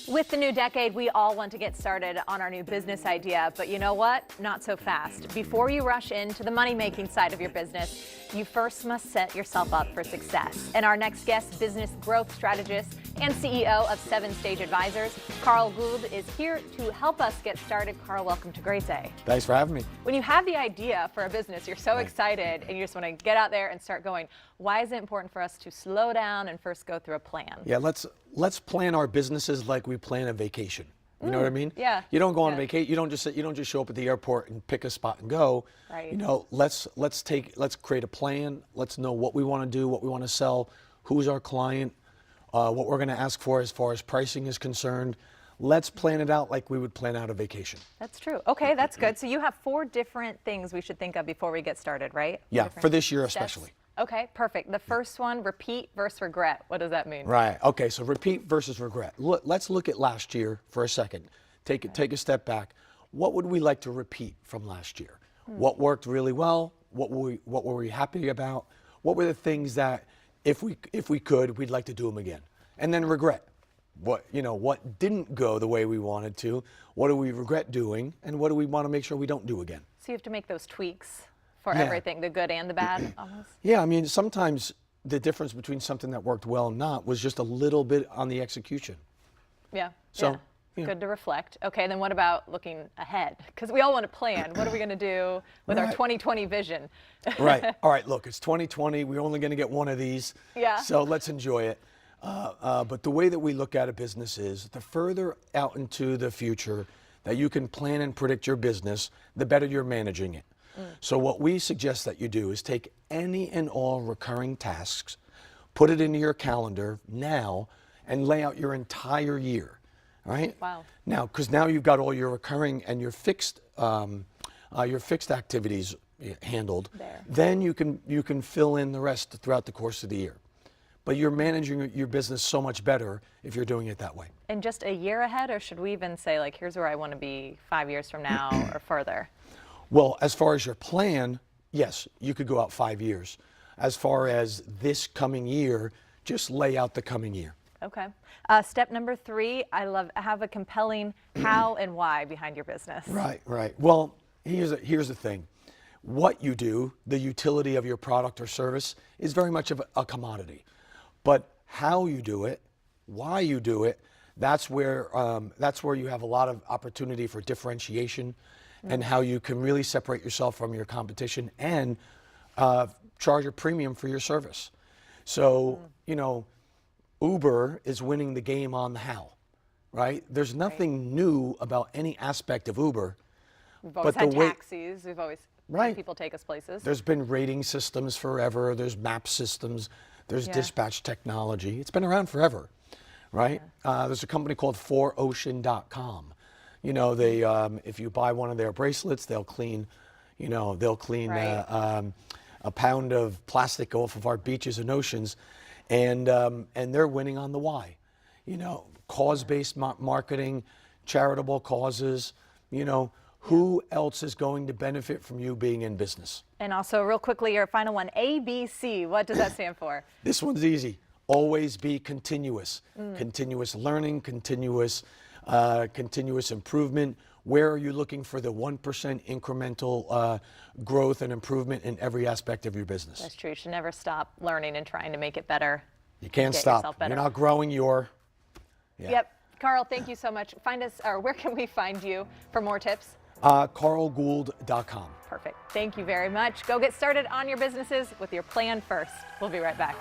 With the new decade, we all want to get started on our new business idea, but you know what? Not so fast. Before you rush into the money-making side of your business, you first must set yourself up for success. And our next guest, business growth strategist and CEO of 7 Stage Advisors, Carl Gould, is here to help us get started. Carl, welcome to Great Day. Thanks for having me. When you have the idea for a business, you're so excited and you just want to get out there and start going. Why is it important for us to slow down and first go through a plan? Yeah, let's plan our businesses like we plan a vacation. You know what I mean? Yeah. You don't go on vacation. You don't just show up at the airport and pick a spot and go. Right. You know, let's create a plan. Let's know what we want to do, what we want to sell, who's our client, what we're going to ask for as far as pricing is concerned. Let's plan it out like we would plan out a vacation. That's true. Okay, that's good. So you have 4 different things we should think of before we get started, right? Yeah, for this year especially. Okay, perfect. The first one, repeat versus regret. What does that mean? Right. Okay, so repeat versus regret. Let's look at last year for a second. Take a step back. What would we like to repeat from last year? What worked really well? What were we happy about? What were the things that if we could, we'd like to do them again? And then regret. What didn't go the way we wanted to? What do we regret doing? And what do we want to make sure we don't do again? So you have to make those tweaks for everything, the good and the bad, almost? Yeah, I mean, sometimes the difference between something that worked well and not was just a little bit on the execution. Yeah. So, Good to reflect. Okay, then what about looking ahead? Because we all want to plan. What are we going to do with our 2020 vision? Right. All right, look, it's 2020. We're only going to get one of these. Yeah. So let's enjoy it. But the way that we look at a business is the further out into the future that you can plan and predict your business, the better you're managing it. So what we suggest that you do is take any and all recurring tasks, put it into your calendar now, and lay out your entire year, right? Wow. Now, because now you've got all your recurring and your fixed activities handled, then you can fill in the rest throughout the course of the year. But you're managing your business so much better if you're doing it that way. And just a year ahead, or should we even say, like, here's where I want to be 5 years from now or further? Well, as far as your plan, yes, you could go out 5 years. As far as this coming year, just lay out the coming year. Okay. Step number 3, have a compelling how and why behind your business. Right, right. Well, here's the thing. What you do, the utility of your product or service, is very much of a commodity. But how you do it, why you do it, that's where you have a lot of opportunity for differentiation and how you can really separate yourself from your competition and charge a premium for your service. So, Uber is winning the game on the how, right? There's nothing new about any aspect of Uber. We've always had taxis. We've always had people take us places. There's been rating systems forever. There's map systems. There's dispatch technology. It's been around forever, right? There's a company called 4ocean.com. If you buy one of their bracelets, they'll clean a pound of plastic off of our beaches and oceans, and they're winning on the why. Cause-based marketing, charitable causes. Who else is going to benefit from you being in business? And also, real quickly, your final one, ABC. What does that stand for? This one's easy. Always be continuous. Continuous learning, continuous improvement. Where are you looking for the 1% incremental growth and improvement in every aspect of your business? That's true. You should never stop learning and trying to make it better. You can't stop. You're not growing your... Yep. Carl, thank you so much. Find us, or where can we find you for more tips? carlgould.com. Perfect. Thank you very much. Go get started on your businesses with your plan first. We'll be right back.